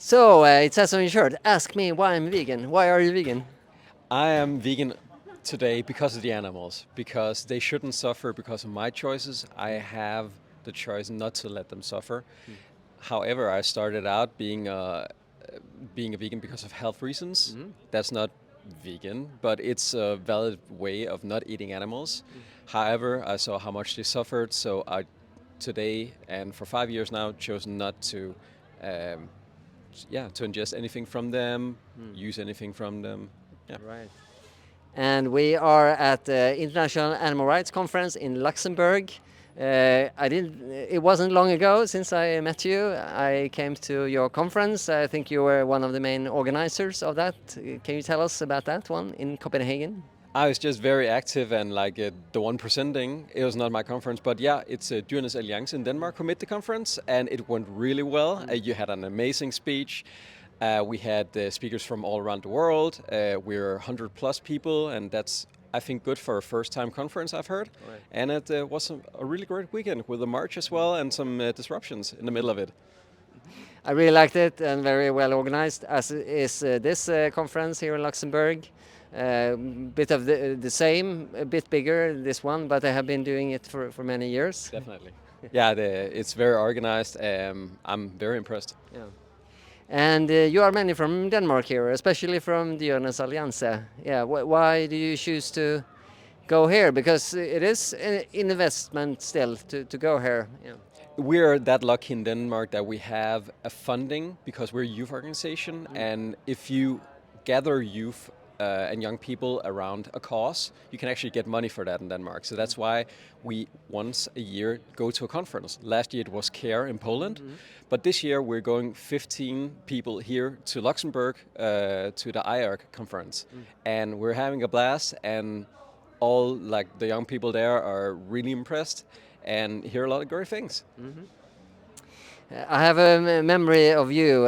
So it says on your shirt, ask me why I'm vegan. Why are you vegan? I am vegan today because of the animals, because they shouldn't suffer because of my choices. I have the choice not to let them suffer. However, I started out being a vegan because of health reasons. That's not vegan, but it's a valid way of not eating animals. However, I saw how much they suffered, so I today and for 5 years now chose not to, um, to ingest anything from them, use anything from them. Yeah. Right. And we are at the International Animal Rights Conference in Luxembourg. I did. It wasn't long ago since I met you. I came to your conference. I think you were one of the main organizers of that. Can you tell us about that one in Copenhagen? I was just very active and like the one presenting. It was not my conference, but yeah, it's Dyrenes Alliance in Denmark who made the conference, and it went really well. You had an amazing speech. We had speakers from all around the world. We're 100 plus people, and that's I think good for a first time conference I've heard. Right. And it was a really great weekend with a march as well and some disruptions in the middle of it. I really liked it and very well organized, as is this conference here in Luxembourg. Bit of the same, a bit bigger, this one, but I have been doing it for many years. Definitely. Yeah, it's very organized. I'm very impressed. Yeah. And you are many from Denmark here, especially from Dyrenes Alliance. Yeah, why do you choose to go here? Because it is an investment still to go here. Yeah. We're that lucky in Denmark that we have a funding because we're a youth organization, and if you gather youth and young people around a cause, you can actually get money for that in Denmark. So that's why we once a year go to a conference. Last year it was CARE in Poland, but this year we're going 15 people here to Luxembourg to the IARC conference, and we're having a blast. And all like the young people there are really impressed and hear a lot of great things. I have a memory of you,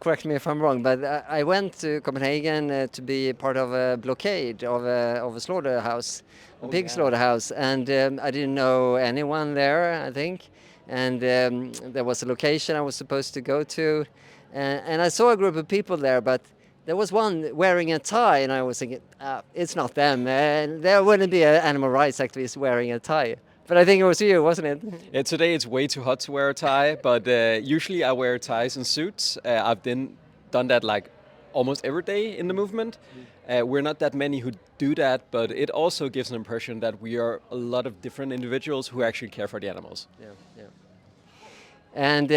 correct me if I'm wrong, but I went to Copenhagen to be part of a blockade of a slaughterhouse, a pig slaughterhouse, and I didn't know anyone there, I think. And there was a location I was supposed to go to, and I saw a group of people there, but there was one wearing a tie, and I was thinking, it's not them. There wouldn't be an animal rights activist wearing a tie. But I think it was you, wasn't it? Today it's way too hot to wear a tie, but usually I wear ties and suits. I've done that like almost every day in the movement. We're not that many who do that, but it also gives an impression that we are a lot of different individuals who actually care for the animals. Yeah, yeah. And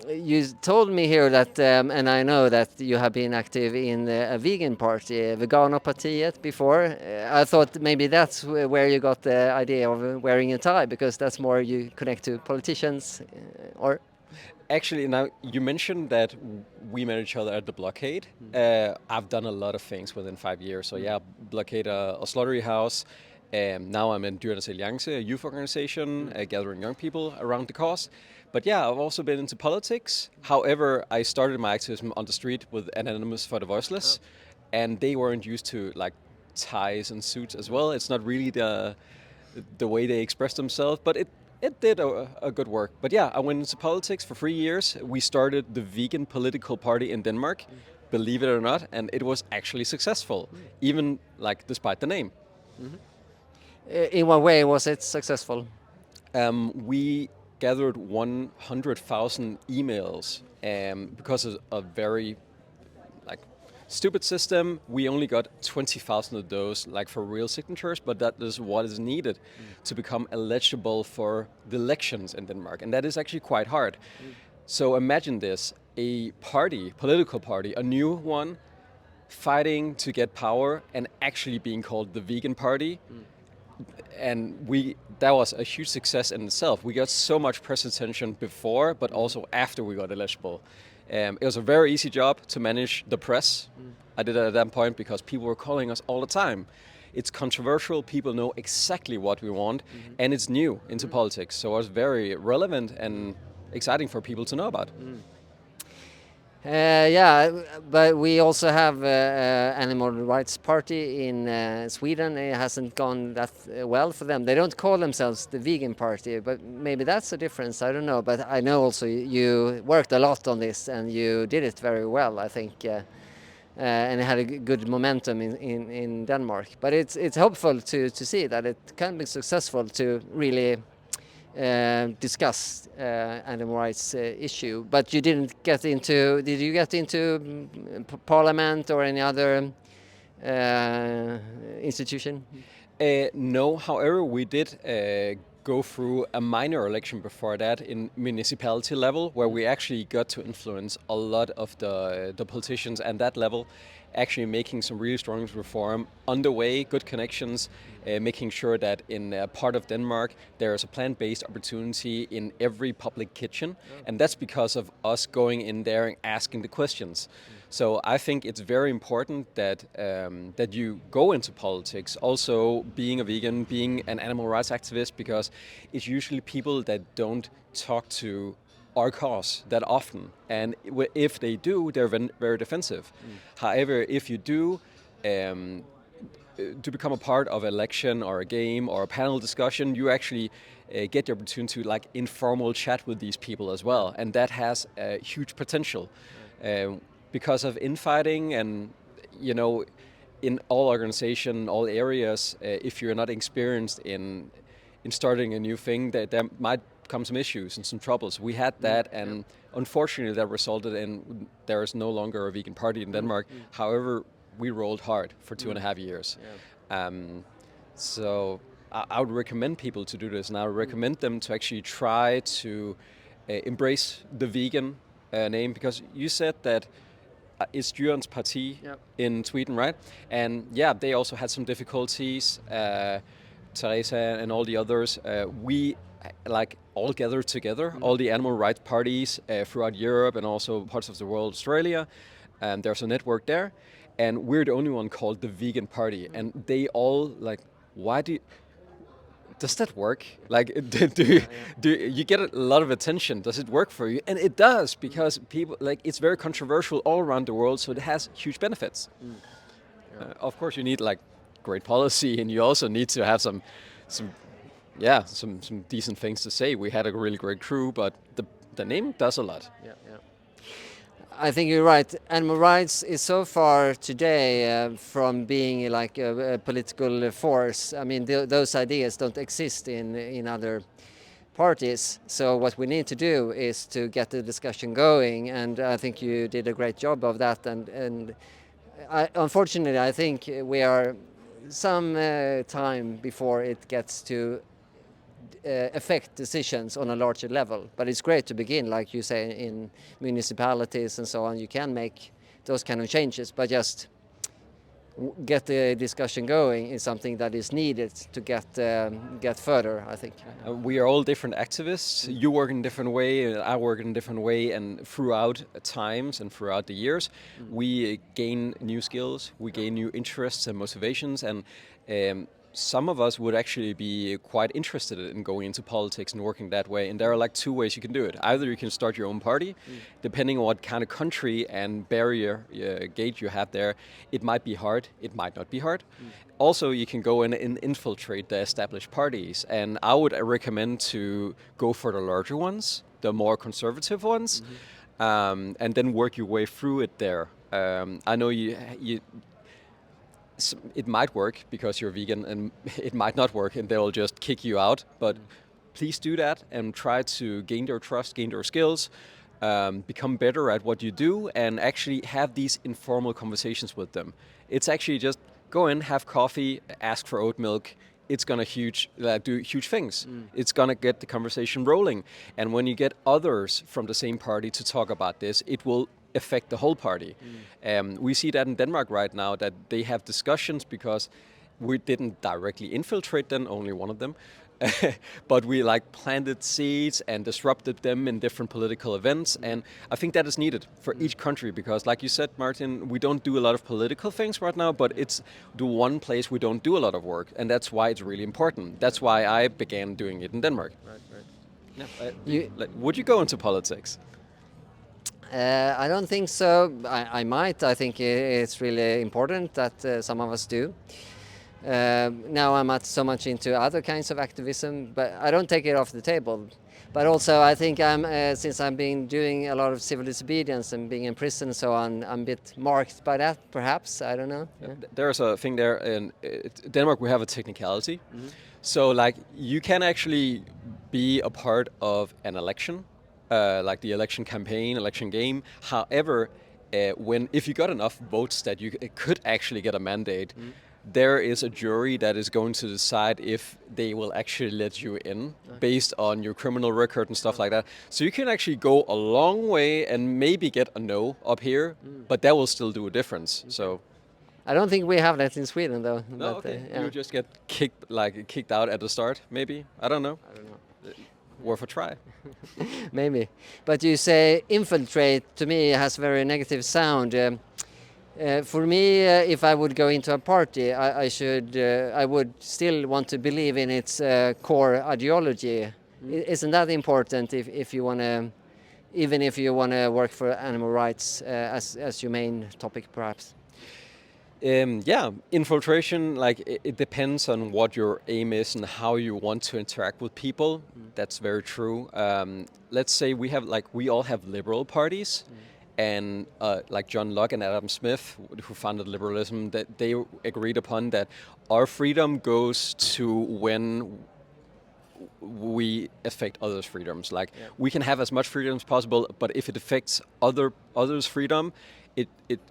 you told me here that, and I know that you have been active in a vegan party, Veganerpartiet, before. I thought maybe that's where you got the idea of wearing a tie, because that's more you connect to politicians, or? Actually, now you mentioned that we met each other at the blockade. I've done a lot of things within 5 years. So yeah, blockade a slaughterhouse. Now I'm in Dyrenes Alliance, a youth organization, gathering young people around the cause. But yeah, I've also been into politics. However, I started my activism on the street with Anonymous for the Voiceless, and they weren't used to like ties and suits as well. It's not really the way they express themselves, but it did a good work. But yeah, I went into politics for 3 years. We started the vegan political party in Denmark, believe it or not, and it was actually successful, even like despite the name. In what way was it successful? We gathered 100,000 emails because of a very like stupid system. We only got 20,000 of those like for real signatures, but that is what is needed to become eligible for the elections in Denmark, and that is actually quite hard. So imagine this, a party, political party, a new one, fighting to get power and actually being called the vegan party. And that was a huge success in itself. We got so much press attention before, but also after we got eligible. It was a very easy job to manage the press. I did it at that point because people were calling us all the time. It's controversial, people know exactly what we want, and it's new into politics. So it was very relevant and exciting for people to know about. Yeah, but we also have animal rights party in Sweden. It hasn't gone that well for them. They don't call themselves the vegan party, but maybe that's a difference. I don't know. But I know also you worked a lot on this and you did it very well, I think. And it had a good momentum in Denmark. But it's hopeful to see that it can be successful to really discuss animal rights issue. But you didn't get into. Did you get into Parliament or any other institution? No, however, we did go through a minor election before that in municipality level, where we actually got to influence a lot of the politicians at that level, actually making some really strong reform underway, good connections, making sure that in a part of Denmark there is a plant-based opportunity in every public kitchen, and that's because of us going in there and asking the questions. So I think it's very important that that you go into politics, also being a vegan, being an animal rights activist, because it's usually people that don't talk to our cause that often, and if they do, they're very defensive. However, if you do, to become a part of an election or a game or a panel discussion, you actually get the opportunity to like informal chat with these people as well, and that has a huge potential because of infighting and in all organization, all areas. If you're not experienced in starting a new thing, there might come some issues and some troubles. We had that, and unfortunately, that resulted in there is no longer a vegan party in Denmark. However, we rolled hard for 2.5 years. So I would recommend people to do this, and I would recommend them to actually try to embrace the vegan name, because you said that it's Djurens Parti in Sweden, right? And yeah, they also had some difficulties. Teresa and all the others, we like all gathered together, all the animal rights parties throughout Europe and also parts of the world, Australia. And there's a network there, and we're the only one called the Vegan Party. And they all like, does that work? Like, do you get a lot of attention? Does it work for you? And it does, because people like, it's very controversial all around the world, so it has huge benefits. Of course, you need like great policy, and you also need to have some decent things to say. We had a really great crew, but the name does a lot. I think you're right. Animal rights is so far today from being like a political force. I mean, those ideas don't exist in other parties. So what we need to do is to get the discussion going, and I think you did a great job of that. And unfortunately, I think we are some time before it gets to affect decisions on a larger level. But it's great to begin, like you say, in municipalities and so on. You can make those kind of changes, but just get the discussion going is something that is needed to get further, I think. We are all different activists. You work in a different way, I work in a different way, and throughout times and throughout the years, we gain new skills, we gain new interests and motivations, and some of us would actually be quite interested in going into politics and working that way. And there are like 2 ways you can do it. Either you can start your own party, depending on what kind of country and barrier gate you have there. It might be hard, it might not be hard. Also, you can go in and infiltrate the established parties. And I would recommend to go for the larger ones, the more conservative ones, and then work your way through it there. I know it might work because you're vegan, and it might not work and they'll just kick you out. But please do that and try to gain their trust, gain their skills, become better at what you do, and actually have these informal conversations with them. It's actually just go in, have coffee, ask for oat milk. It's going to do huge things. It's going to get the conversation rolling. And when you get others from the same party to talk about this, it will affect the whole party. We see that in Denmark right now, that they have discussions because we didn't directly infiltrate them, only one of them, but we like planted seeds and disrupted them in different political events. And I think that is needed for each country, because like you said, Martin, we don't do a lot of political things right now, but it's the one place we don't do a lot of work, and that's why it's really important. That's why I began doing it in Denmark. Right. Would you go into politics? I don't think so. I might. I think it's really important that some of us do. Now I'm not so much into other kinds of activism, but I don't take it off the table. But also I think since I've been doing a lot of civil disobedience and being in prison and so on, I'm a bit marked by that, perhaps. I don't know. Yeah. There's a thing there in Denmark. We have a technicality, so like you can actually be a part of an election, like the election campaign, election game. However, if you got enough votes that you could actually get a mandate, there is a jury that is going to decide if they will actually let you in based on your criminal record and stuff like that. So you can actually go a long way and maybe get a no up here, but that will still do a difference. So I don't think we have that in Sweden, though. no, but, okay. yeah. You just get kicked out at the start, maybe. I don't know. Worth a try. Maybe. But you say infiltrate, to me has very negative sound. For me, if I would go into a party, I would still want to believe in its core ideology. Isn't that important if you want to, even if you want to work for animal rights as your main topic, perhaps? Yeah, infiltration, like it depends on what your aim is and how you want to interact with people. That's very true. Let's say we all have liberal parties, and like John Locke and Adam Smith, who founded liberalism, that they agreed upon that our freedom goes to when we affect others' freedoms. Like we can have as much freedom as possible, but if it affects others' freedom, it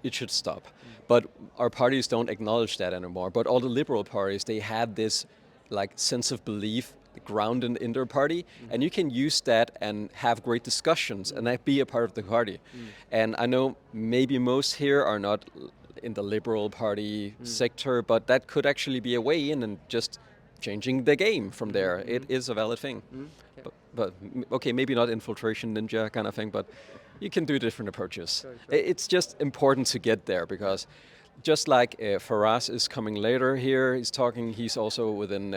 should stop. But our parties don't acknowledge that anymore. But all the liberal parties, they had this like sense of belief grounded in their party, and you can use that and have great discussions and that be a part of the party. And I know maybe most here are not in the liberal party sector, but that could actually be a way in and just changing the game from there. It is a valid thing. But okay, maybe not infiltration ninja kind of thing, but you can do different approaches. Sure. It's just important to get there, because just like Faraz is coming later here, he's also within,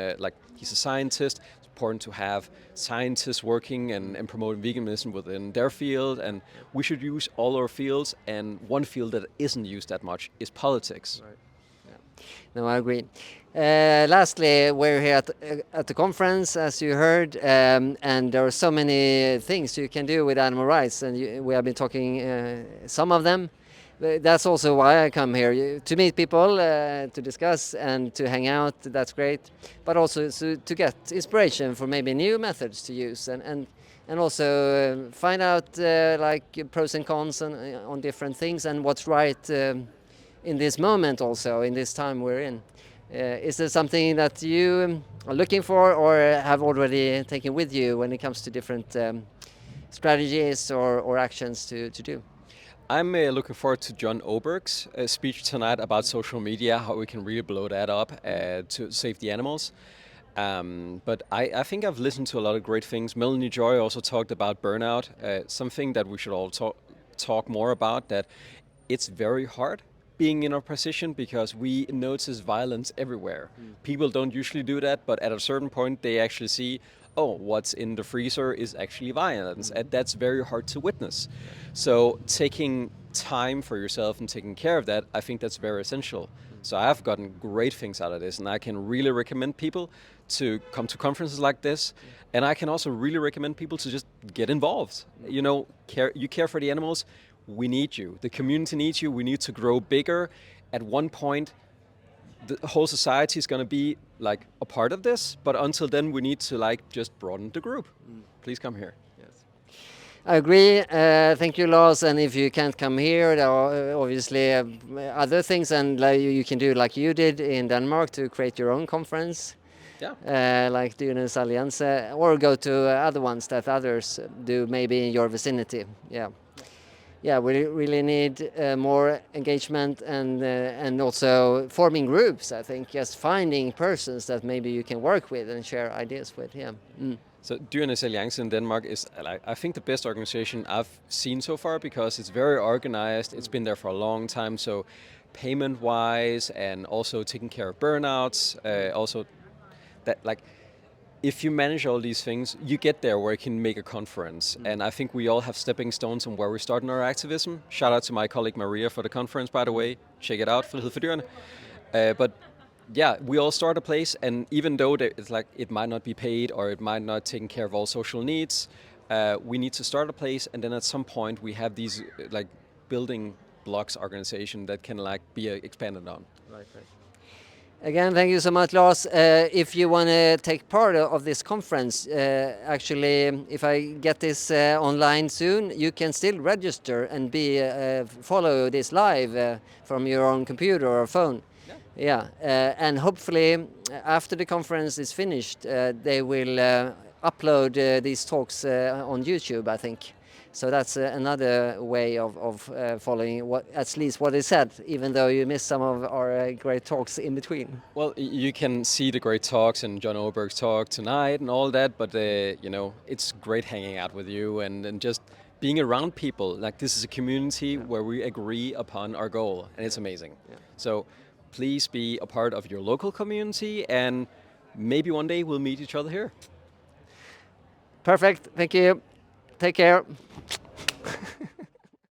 he's a scientist. It's important to have scientists working and promoting veganism within their field, and we should use all our fields, and one field that isn't used that much is politics. Right. Yeah. No, I agree. Lastly, we're here at the conference, as you heard, and there are so many things you can do with animal rights, and we have been talking some of them. That's also why I come here, to meet people, to discuss and to hang out. That's great, but also to get inspiration for maybe new methods to use, and also find out like pros and cons on different things and what's right in this moment, also in this time we're in. Is there something that you are looking for or have already taken with you when it comes to different strategies or actions to do? I'm looking forward to John Oberg's speech tonight about social media, how we can really blow that up to save the animals. But I think I've listened to a lot of great things. Melanie Joy also talked about burnout, something that we should all talk more about, that it's very hard being in our position because we notice violence everywhere. People don't usually do that, but at a certain point they actually see, oh, what's in the freezer is actually violence, and that's very hard to witness. So taking time for yourself and taking care of that, I think that's very essential. So I've gotten great things out of this, and I can really recommend people to come to conferences like this, and I can also really recommend people to just get involved. You know, you care for the animals, we need you. The community needs you. We need to grow bigger. At one point, the whole society is going to be like a part of this, but until then, we need to like just broaden the group. Please come here. Yes, I agree. Thank you, Lars. And if you can't come here, there are obviously other things, and you can do like you did in Denmark to create your own conference. Yeah. Like Dyrens Alliance, or go to other ones that others do, maybe in your vicinity. Yeah. Yeah, we really need more engagement and also forming groups. I think just finding persons that maybe you can work with and share ideas with. Yeah. So Dyrens Alliance in Denmark is, I think, the best organization I've seen so far, because it's very organized. It's been there for a long time. So payment-wise and also taking care of burnouts, also that like if you manage all these things, you get there where you can make a conference. And I think we all have stepping stones on where we start in our activism. Shout out to my colleague Maria for the conference, by the way. Check it out, Frihed for Dyrene. But yeah, we all start a place, and even though it's like it might not be paid or it might not take care of all social needs, we need to start a place, and then at some point we have these like building blocks organization that can like be expanded on. Right. Again, thank you so much, Lars. If you want to take part of this conference, actually, if I get this online soon, you can still register and follow this live from your own computer or phone. Yeah, and hopefully after the conference is finished, they will upload these talks on YouTube, I think. So that's another way of following at least what is said, even though you missed some of our great talks in between. Well, you can see the great talks and John Oberg's talk tonight and all that, but it's great hanging out with you and just being around people. Like, this is a community where we agree upon our goal, and it's amazing. Yeah. So please be a part of your local community, and maybe one day we'll meet each other here. Perfect. Thank you. Take care.